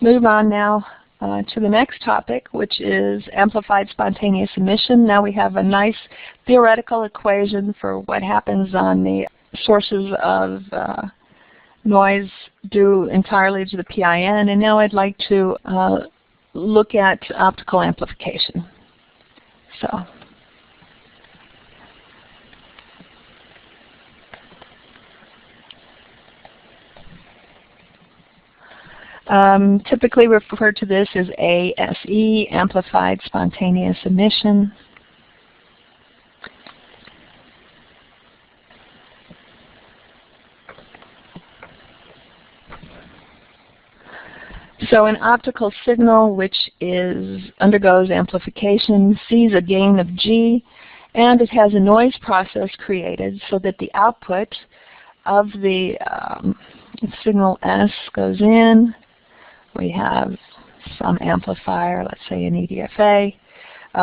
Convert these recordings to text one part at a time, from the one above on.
Move on now to the next topic, which is amplified spontaneous emission. Now we have a nice theoretical equation for what happens on the sources of noise due entirely to the PIN, and now I'd like to look at optical amplification. So, typically refer to this as ASE, amplified spontaneous emission. So an optical signal which undergoes amplification sees a gain of G, and it has a noise process created so that the output of the signal S goes in. We have some amplifier, let's say an EDFA.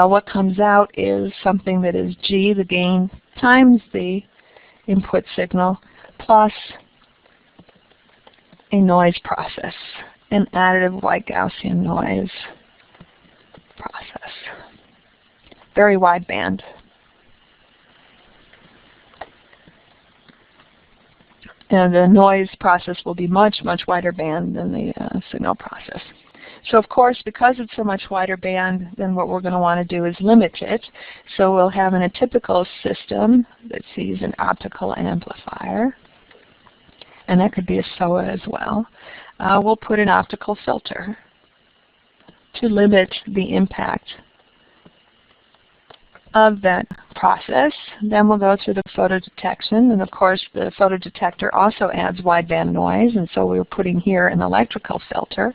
What comes out is something that is G, the gain, times the input signal, plus a noise process, an additive white Gaussian noise process. Very wide band. And the noise process will be much, much wider band than the signal process. So of course, because it's so much wider band, then what we're going to want to do is limit it. So we'll have in a typical system that sees an optical amplifier, and that could be a SOA as well. We'll put an optical filter to limit the impact of that process. Then we'll go through the photodetection, and of course the photodetector also adds wideband noise, and so we're putting here an electrical filter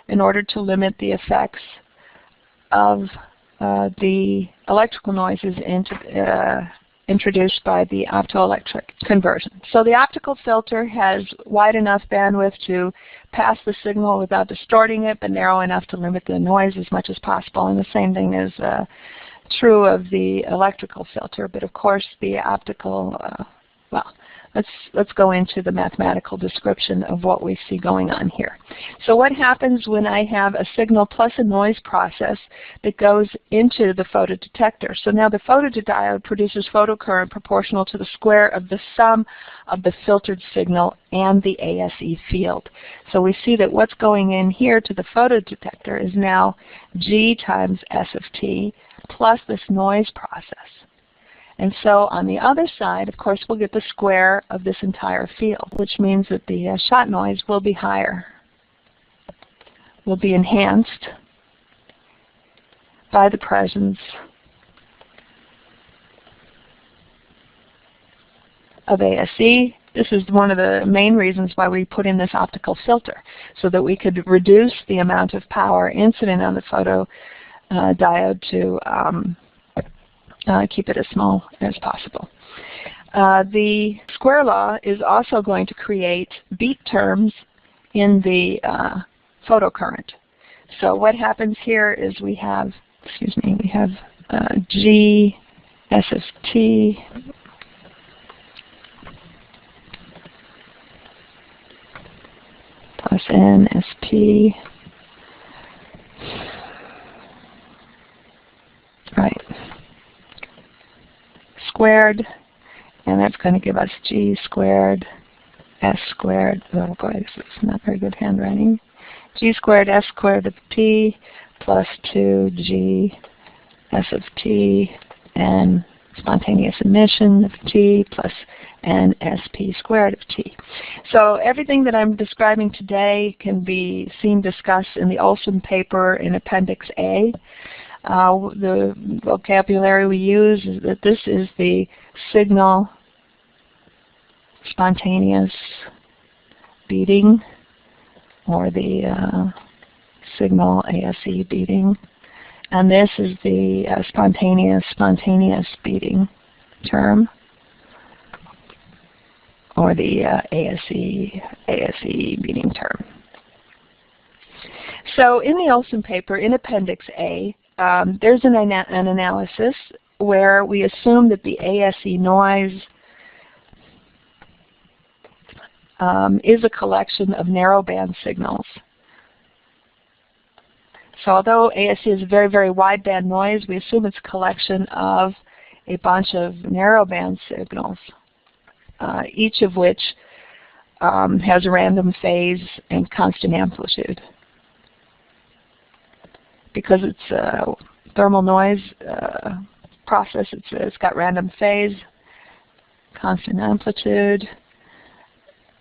in order to limit the effects of the electrical noises introduced by the optoelectric conversion. So the optical filter has wide enough bandwidth to pass the signal without distorting it, but narrow enough to limit the noise as much as possible. And the same thing is true of the electrical filter. But of course, the optical, let's go into the mathematical description of what we see going on here. So what happens when I have a signal plus a noise process that goes into the photodetector? So now the photodiode produces photocurrent proportional to the square of the sum of the filtered signal and the ASE field. So we see that what's going in here to the photodetector is now G times S of t plus this noise process. And so on the other side, of course, we'll get the square of this entire field, which means that the shot noise will be higher, will be enhanced by the presence of ASE. This is one of the main reasons why we put in this optical filter, so that we could reduce the amount of power incident on the photodiode to keep it as small as possible. The square law is also going to create beat terms in the photocurrent. So what happens here is we have, G S of t plus N S P, right, squared, and that's going to give us G squared S squared, oh boy, this is not very good handwriting, G squared S squared of t plus 2G S of t and spontaneous emission of t plus N SP squared of t. So everything that I'm describing today can be seen discussed in the Olson paper in Appendix A. The vocabulary we use is that this is the signal spontaneous beating, or the signal ASE beating, and this is the spontaneous beating term, or the ASE beating term. So in the Olson paper, in Appendix A, there's an analysis where we assume that the ASE noise is a collection of narrowband signals. So although ASE is a very, very wideband noise, we assume it's a collection of a bunch of narrowband signals, each of which has a random phase and constant amplitude. Because it's a thermal noise process, it's got random phase, constant amplitude.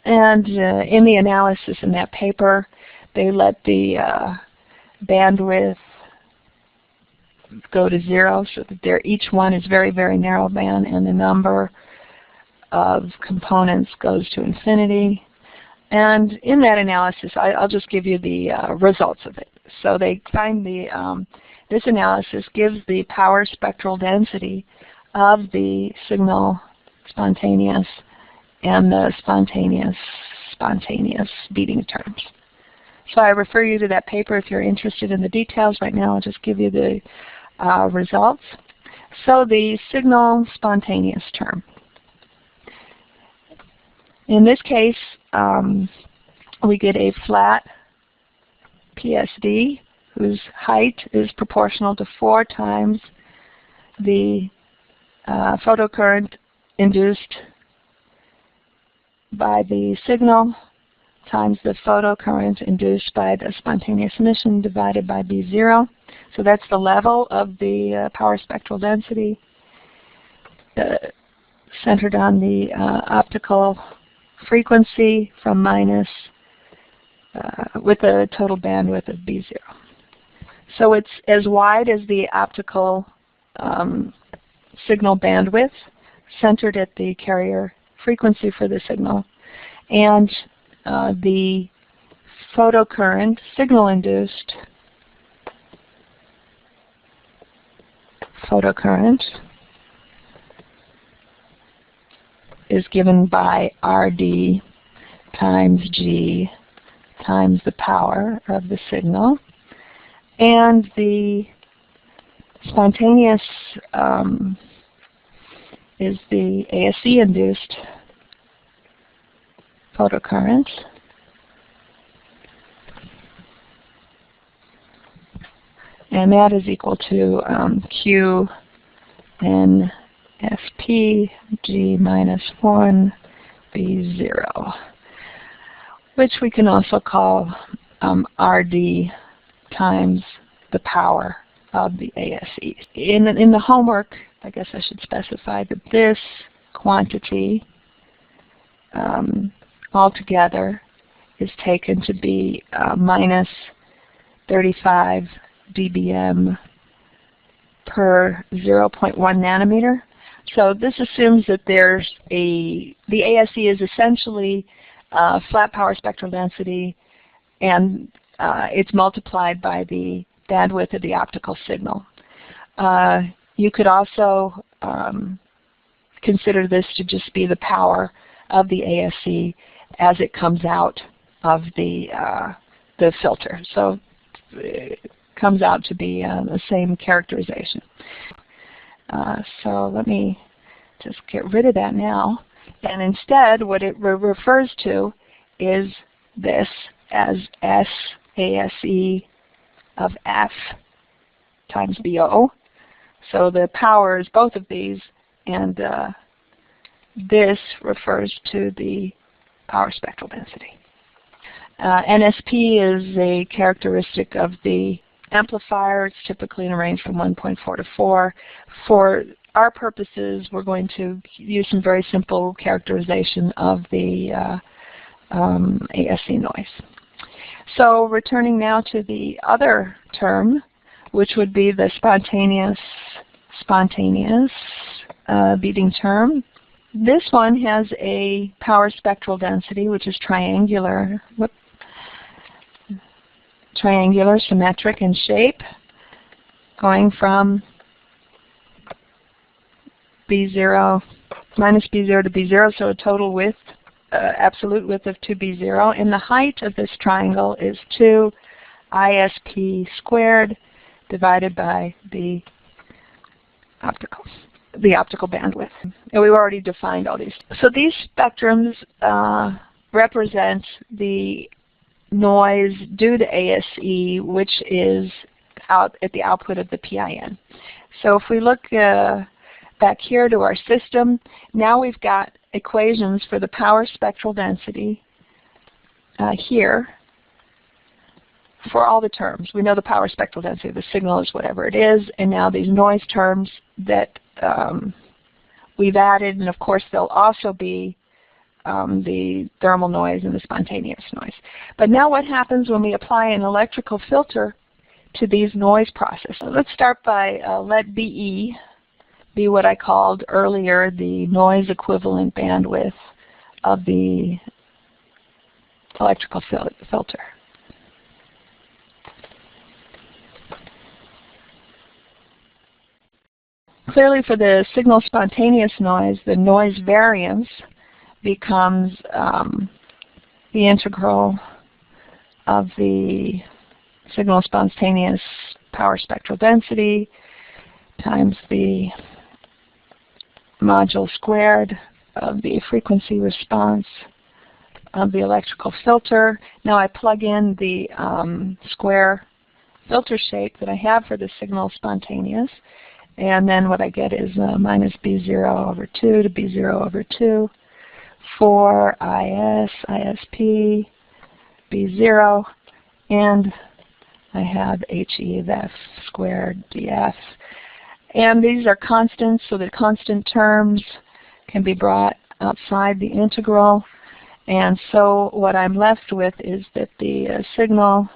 And in the analysis in that paper, they let the bandwidth go to 0, so that each one is very, very narrow band, and the number of components goes to infinity. And in that analysis, I'll just give you the results of it. So they find this analysis gives the power spectral density of the signal spontaneous and the spontaneous beating terms. So I refer you to that paper if you're interested in the details. Right now I'll just give you the results. So the signal spontaneous term. In this case, we get a flat PSD whose height is proportional to 4 times the photocurrent induced by the signal times the photocurrent induced by the spontaneous emission divided by B0. So that's the level of the power spectral density centered on the optical frequency from minus with a total bandwidth of B0. So it's as wide as the optical signal bandwidth centered at the carrier frequency for the signal, and the photocurrent signal-induced photocurrent is given by RD times G times the power of the signal, and the spontaneous is the ASE-induced photocurrent, and that is equal to Q N FP G minus 1 B0, which we can also call RD times the power of the ASE. In the homework, I guess I should specify that this quantity altogether is taken to be minus 35 dBm per 0.1 nanometer. So this assumes that the ASE is essentially flat power spectral density, and it's multiplied by the bandwidth of the optical signal. You could also consider this to just be the power of the ASE as it comes out of the filter. So it comes out to be the same characterization. So let me just get rid of that now. And instead, what it refers to is this as S ASE of F times BO. So the power is both of these, and this refers to the power spectral density. NSP is a characteristic of the amplifier. It's typically in a range from 1.4 to 4. For our purposes, we're going to use some very simple characterization of the ASE noise. So returning now to the other term, which would be the spontaneous beating term. This one has a power spectral density which is triangular, symmetric in shape, going from B0, minus B0 to B0, so a total width, absolute width of 2B0. And the height of this triangle is 2 ISP squared divided by the optical bandwidth. And we've already defined all these. So these spectrums represents the noise due to ASE, which is out at the output of the PIN. So if we look back here to our system, now we've got equations for the power spectral density here for all the terms. We know the power spectral density of the signal is whatever it is, and now these noise terms that we've added, and of course there'll also be the thermal noise and the spontaneous noise. But now what happens when we apply an electrical filter to these noise processes? So let's start by let BE be what I called earlier the noise equivalent bandwidth of the electrical filter. Clearly for the signal spontaneous noise, the noise variance becomes the integral of the signal spontaneous power spectral density times the module squared of the frequency response of the electrical filter. Now I plug in the square filter shape that I have for the signal spontaneous, and then what I get is minus B0 over 2 to B0 over 2 for IS, ISP, B0, and I have HE of F squared dF. And these are constants, so the constant terms can be brought outside the integral. And so what I'm left with is that the signal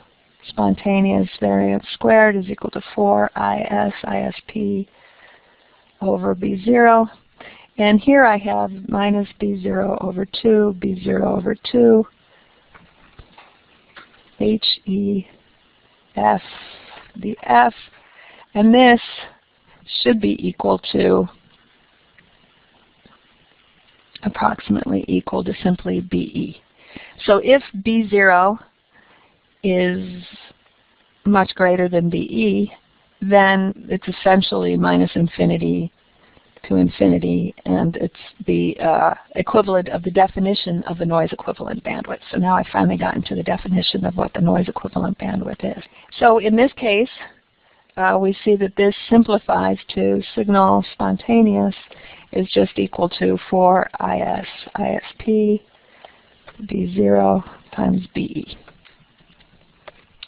spontaneous variance squared is equal to 4 IS, ISP over B0. And here I have minus B0 over 2, B0 over 2, HE F dF. And this should be equal to, approximately equal to simply BE. So if B0 is much greater than BE, then it's essentially minus infinity to infinity, and it's the equivalent of the definition of the noise equivalent bandwidth. So now I've finally gotten to the definition of what the noise equivalent bandwidth is. So in this case, we see that this simplifies to signal spontaneous is just equal to 4 IS, ISP, B0 times BE.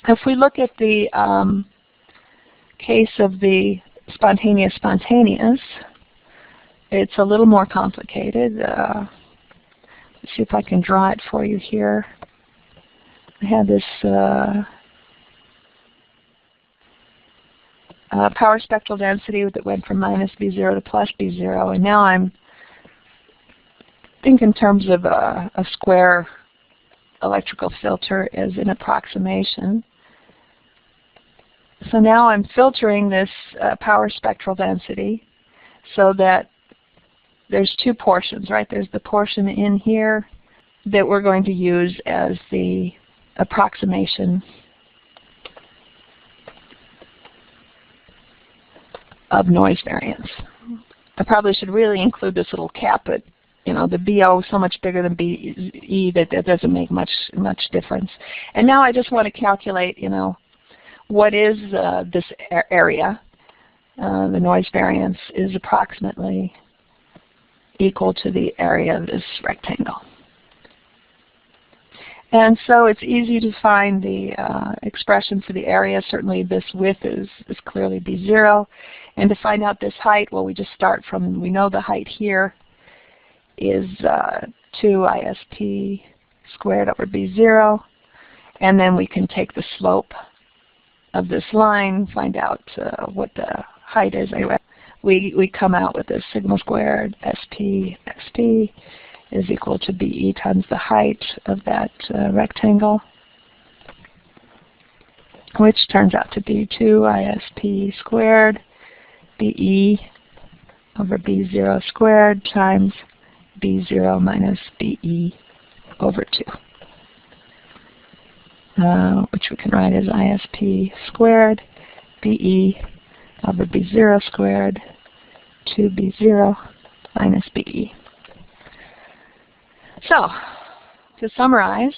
If we look at the case of the spontaneous, it's a little more complicated. Let's see if I can draw it for you here. I have this power spectral density that went from minus B0 to plus B0, and now I'm thinking in terms of a square electrical filter as an approximation. So now I'm filtering this power spectral density so that there's two portions, right? There's the portion in here that we're going to use as the approximation of noise variance. I probably should really include this little cap, but you know, the BO is so much bigger than BE that doesn't make much difference. And now I just want to calculate, you know, what is this area. The noise variance is approximately equal to the area of this rectangle. And so it's easy to find the expression for the area. Certainly this width is clearly B0. And to find out this height, well, we just start from, we know the height here is 2 ISP squared over B0. And then we can take the slope of this line, find out what the height is. Anyway, we come out with a sigma squared SP is equal to BE times the height of that rectangle, which turns out to be 2 ISP squared BE over B0 squared times B0 minus BE over 2, which we can write as ISP squared BE over B0 squared 2B0 minus BE. So to summarize,